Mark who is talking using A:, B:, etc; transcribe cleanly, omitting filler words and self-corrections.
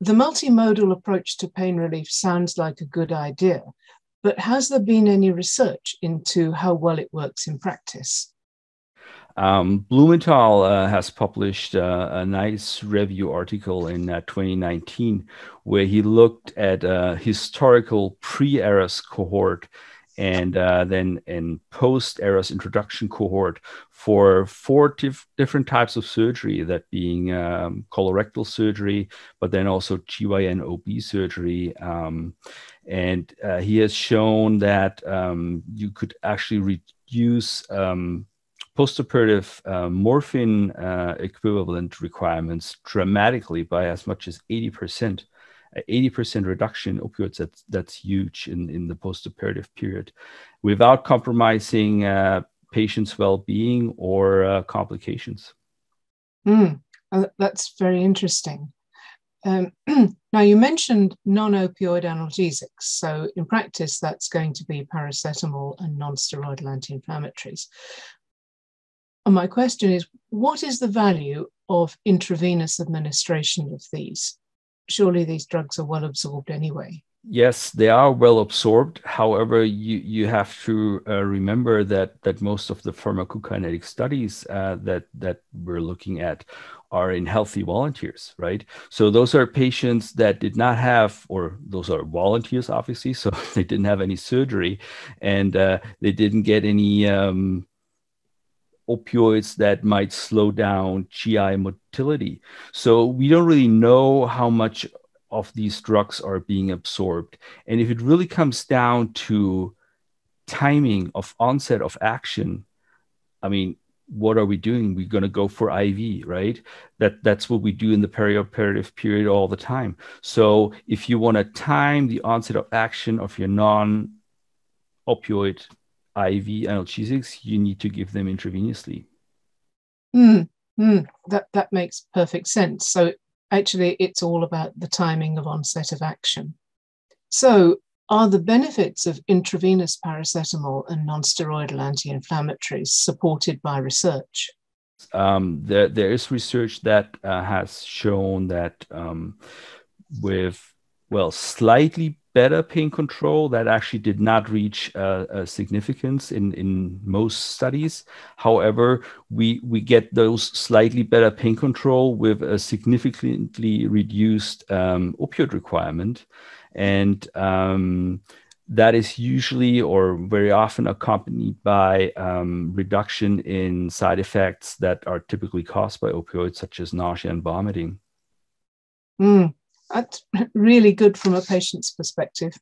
A: The multimodal approach to pain relief sounds like a good idea, but has there been any research into how well it works in practice?
B: Blumenthal has published a nice review article in 2019 where he looked at a historical pre-ERAS cohort and then in post-ERAS introduction cohort for four different types of surgery, that being colorectal surgery, but then also GYN OB surgery. And he has shown that you could actually reduce postoperative morphine equivalent requirements dramatically by as much as 80%. 80% reduction in opioids, that's huge in the postoperative period, without compromising patients' well-being or complications.
A: That's very interesting. Now, you mentioned non-opioid analgesics. So in practice, that's going to be paracetamol and non-steroidal anti-inflammatories. And my question is, what is the value of intravenous administration of these? Surely these drugs are well absorbed anyway.
B: Yes, they are well absorbed. However, you have to remember that most of the pharmacokinetic studies that we're looking at are in healthy volunteers, right? So those are patients that did not have, or those are volunteers, obviously, so they didn't have any surgery, and they didn't get any opioids that might slow down GI motility. So we don't really know how much of these drugs are being absorbed. And if it really comes down to timing of onset of action, I mean, what are we doing? We're going to go for IV, right? That's what we do in the peri-operative period all the time. So if you want to time the onset of action of your non-opioid IV analgesics, you need to give them intravenously.
A: That makes perfect sense. So actually, it's all about the timing of onset of action. So are the benefits of intravenous paracetamol and non-steroidal anti-inflammatories supported by research?
B: There is research that has shown that with, slightly better pain control, that actually did not reach a significance in most studies. However, we get those slightly better pain control with a significantly reduced opioid requirement. And that is usually or very often accompanied by reduction in side effects that are typically caused by opioids, such as nausea and vomiting.
A: That's really good from a patient's perspective.